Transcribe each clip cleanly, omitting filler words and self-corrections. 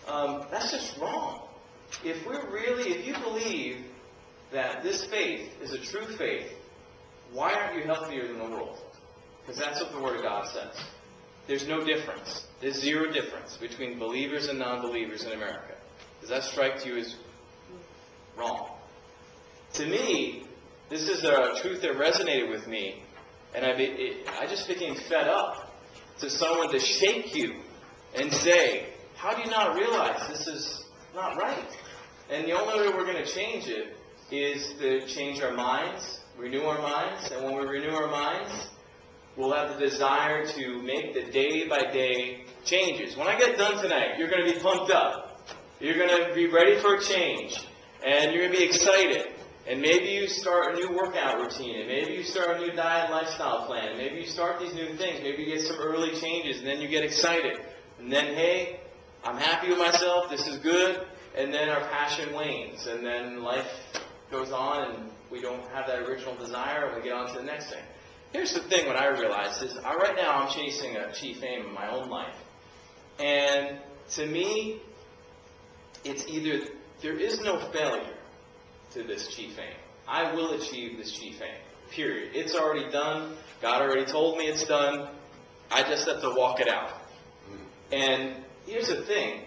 That's just wrong. If you believe that this faith is a true faith, why aren't you healthier than the world? Because that's what the Word of God says. There's no difference. There's zero difference between believers and non-believers in America. Does that strike you as wrong? To me, this is a truth that resonated with me, and I just became fed up to someone to shake you and say, how do you not realize this is not right? And the only way we're going to change it is to change our minds, renew our minds, and when we renew our minds, we'll have the desire to make the day-by-day changes. When I get done tonight, you're going to be pumped up. You're going to be ready for a change, and you're going to be excited. And maybe you start a new workout routine, and maybe you start a new diet and lifestyle plan, and maybe you start these new things. Maybe you get some early changes, and then you get excited. And then, hey, I'm happy with myself, this is good, and then our passion wanes, and then life goes on, and we don't have that original desire, and we get on to the next thing. Here's the thing, what I realized is, right now I'm chasing a chief aim in my own life. And to me, it's either, there is no failure to this chief aim. I will achieve this chief aim, period. It's already done. God already told me it's done. I just have to walk it out. And here's the thing,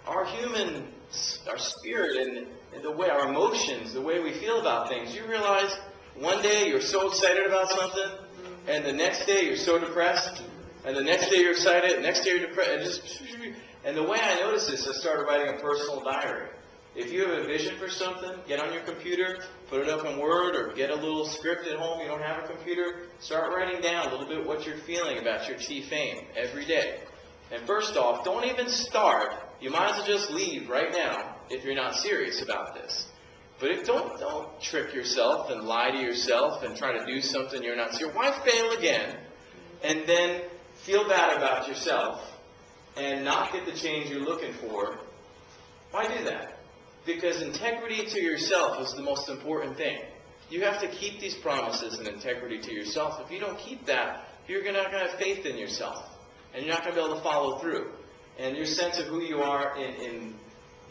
our spirit and the way, our emotions, the way we feel about things, you realize one day you're so excited about something, and the next day you're so depressed, and the next day you're excited, and the next day you're depressed, and the way I noticed this, I started writing a personal diary. If you have a vision for something, get on your computer, put it up in Word, or get a little script at home, you don't have a computer, start writing down a little bit what you're feeling about your chief aim every day. And first off, don't even start. You might as well just leave right now if you're not serious about this. But don't trick yourself and lie to yourself and try to do something you're not serious. Why fail again and then feel bad about yourself and not get the change you're looking for? Why do that? Because integrity to yourself is the most important thing. You have to keep these promises and integrity to yourself. If you don't keep that, you're not going to have faith in yourself. And you're not going to be able to follow through. And your sense of who you are in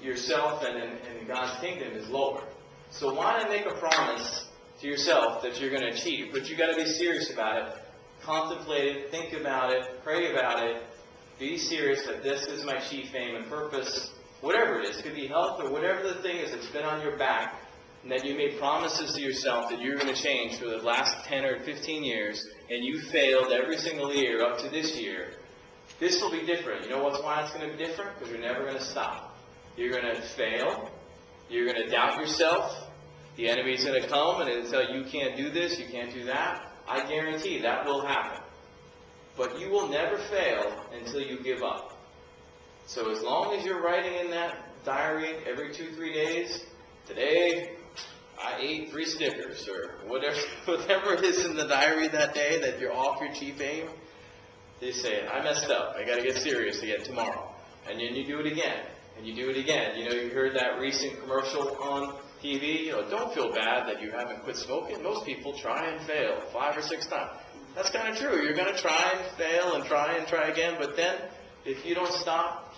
yourself and in God's kingdom is lower. So why not make a promise to yourself that you're going to achieve? But you've got to be serious about it. Contemplate it. Think about it. Pray about it. Be serious that this is my chief aim and purpose. Whatever it is. It could be health or whatever the thing is that's been on your back. And that you made promises to yourself that you're going to change for the last 10 or 15 years. And you failed every single year up to this year. This will be different. You know why it's going to be different? Because you're never going to stop. You're going to fail. You're going to doubt yourself. The enemy's going to come and it'll tell you can't do this, you can't do that. I guarantee that will happen. But you will never fail until you give up. So as long as you're writing in that diary every 2-3 days, today I ate 3 Snickers or whatever it is in the diary that day that you're off your chief aim, you say, I messed up. I got to get serious again tomorrow. And then you do it again. And you do it again. You know, you heard that recent commercial on TV. You know, don't feel bad that you haven't quit smoking. Most people try and fail 5 or 6 times. That's kind of true. You're going to try and fail and try again. But then, if you don't stop,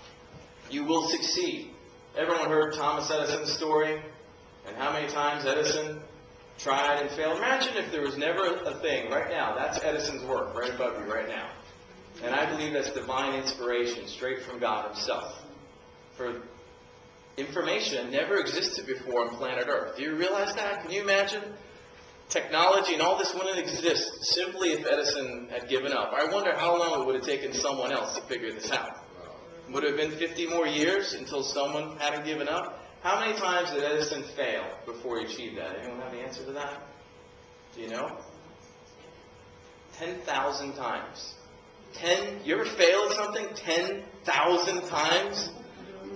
you will succeed. Everyone heard Thomas Edison's story? And how many times Edison tried and failed? Imagine if there was never a thing. Right now, that's Edison's work right above you right now. And I believe that's divine inspiration, straight from God himself. For information never existed before on planet Earth. Do you realize that? Can you imagine? Technology and all this wouldn't exist simply if Edison had given up. I wonder how long it would have taken someone else to figure this out. Would it have been 50 more years until someone hadn't given up? How many times did Edison fail before he achieved that? Anyone have the answer to that? Do you know? 10,000 times. You ever fail at something 10,000 times?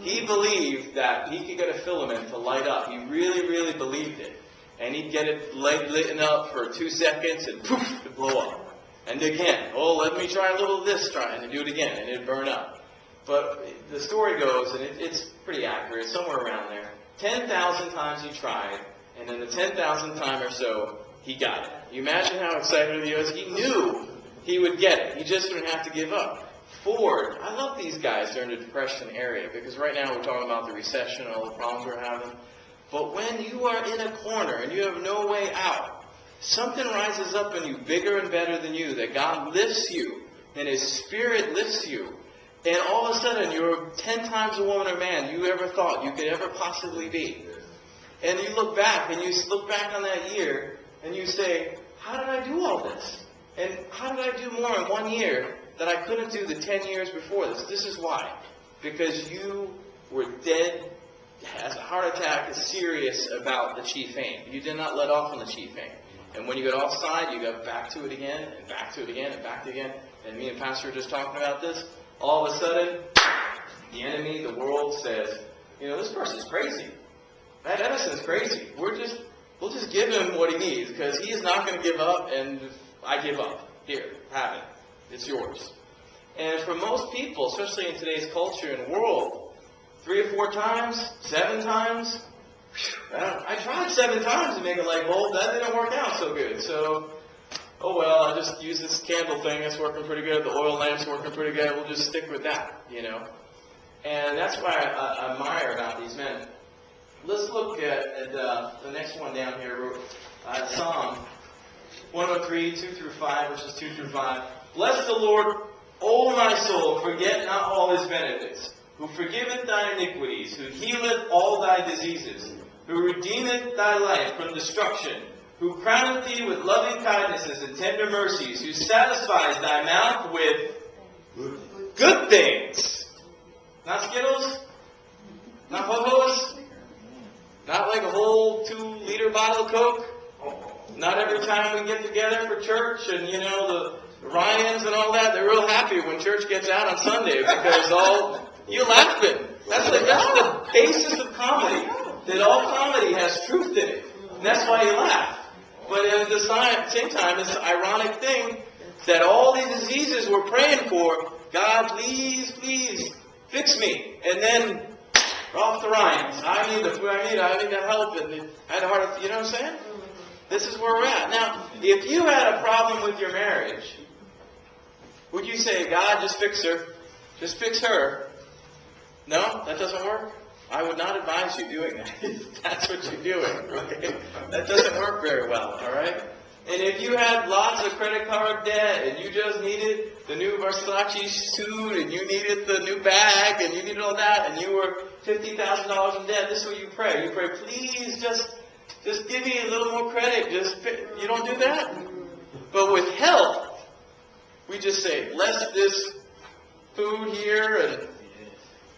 He believed that he could get a filament to light up. He really, really believed it. And he'd get it lit up for 2 seconds and poof, it'd blow up. And again, oh, let me try a little of this, and do it again, and it'd burn up. But the story goes, and it's pretty accurate, somewhere around there. 10,000 times he tried, and then the 10,000th time or so, he got it. You imagine how excited he was? He knew he would get it. He just didn't have to give up. Ford, I love these guys during the Depression area because right now we're talking about the recession and all the problems we're having. But when you are in a corner and you have no way out, something rises up in you bigger and better than you, that God lifts you and His Spirit lifts you. And all of a sudden you're 10 times a woman or man you ever thought you could ever possibly be. And you look back and you look back on that year and you say, how did I do all this? And how did I do more in 1 year that I couldn't do the 10 years before this? This is why. Because you were dead, has a heart attack, is serious about the chief aim. You did not let off on the chief aim. And when you got offside, you got back to it again, and back to it again, and back to it again. And me and Pastor were just talking about this. All of a sudden, the enemy, the world says, this person's crazy. That Edison's crazy. We'll just give him what he needs because he is not going to give up, and I give up. Here, have it. It's yours. And for most people, especially in today's culture and world, 3 or 4 times, 7 times. I tried 7 times to make a light bulb. That didn't work out so good. So, oh well, I just use this candle thing. It's working pretty good. The oil lamp's working pretty good. We'll just stick with that, And that's why I admire about these men. Let's look at the next one down here. Psalm 103, 2 through 5, verses 2 through 5. Bless the Lord, O my soul, forget not all His benefits, who forgiveth thine iniquities, who healeth all thy diseases, who redeemeth thy life from destruction, who crowneth thee with loving kindnesses and tender mercies, who satisfies thy mouth with good things. Not Skittles, not Ho-Hos, not like a whole 2-liter bottle of Coke. Not every time we get together for church and, the Ryans and all that, they're real happy when church gets out on Sunday because you're laughing. That's the basis of comedy, that all comedy has truth in it. And that's why you laugh. But at the same time, it's the ironic thing that all these diseases we're praying for, God, please, please, fix me. And then we're off the Ryans. I need that help. And I had a heart, you know what I'm saying? This is where we're at. Now, if you had a problem with your marriage, would you say, God, just fix her? Just fix her. No, that doesn't work. I would not advise you doing that. That's what you're doing, okay? That doesn't work very well, all right? And if you had lots of credit card debt and you just needed the new Versace suit and you needed the new bag and you needed all that and you were $50,000 in debt, this is what you pray. You pray, please just give me a little more credit. You don't do that? But with health, we just say, bless this food here,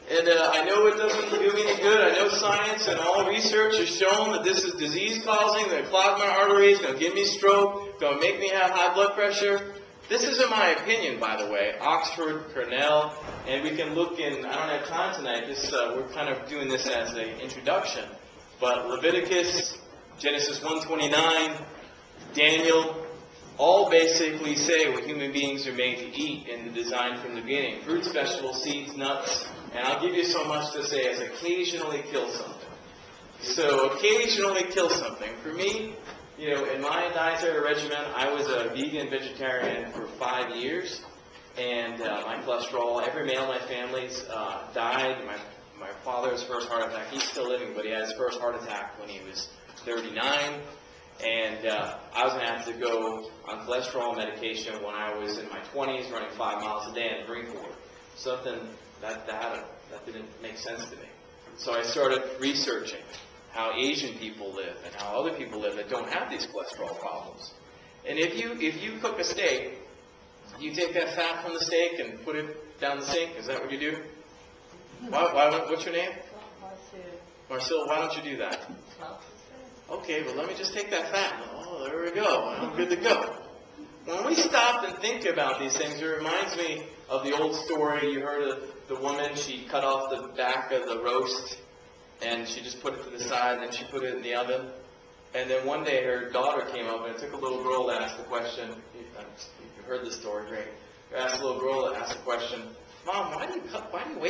and I know it doesn't do me any good. I know science and all research has shown that this is disease-causing, going to clog my arteries, going to give me stroke, going to make me have high blood pressure. This isn't my opinion, by the way. Oxford, Cornell, and we can look in, I don't have time tonight, we're kind of doing this as an introduction, but Leviticus, Genesis 1:29, Daniel, all basically say what human beings are made to eat in the design from the beginning. Fruits, vegetables, seeds, nuts. And I'll give you so much to say as occasionally kill something. So occasionally kill something. For me, in my dietary regimen, I was a vegan vegetarian for 5 years. And my cholesterol, every male in my family's died. My father's first heart attack, he's still living, but he had his first heart attack when he was 39. And I was going to have to go on cholesterol medication when I was in my 20s, running 5 miles a day in the Marine Corps. Something that didn't make sense to me. So I started researching how Asian people live and how other people live that don't have these cholesterol problems. And if you cook a steak, you take that fat from the steak and put it down the sink. Is that what you do? What's your name? Marcel, why don't you do that? Okay, well, let me just take that fat. Oh, there we go. I'm good to go. When we stop and think about these things, it reminds me of the old story. You heard of the woman, she cut off the back of the roast, and she just put it to the side, and then she put it in the oven. And then one day her daughter came up, and it took a little girl to ask the question. You heard this story, great. Asked a little girl to ask the question, Mom, why do you wait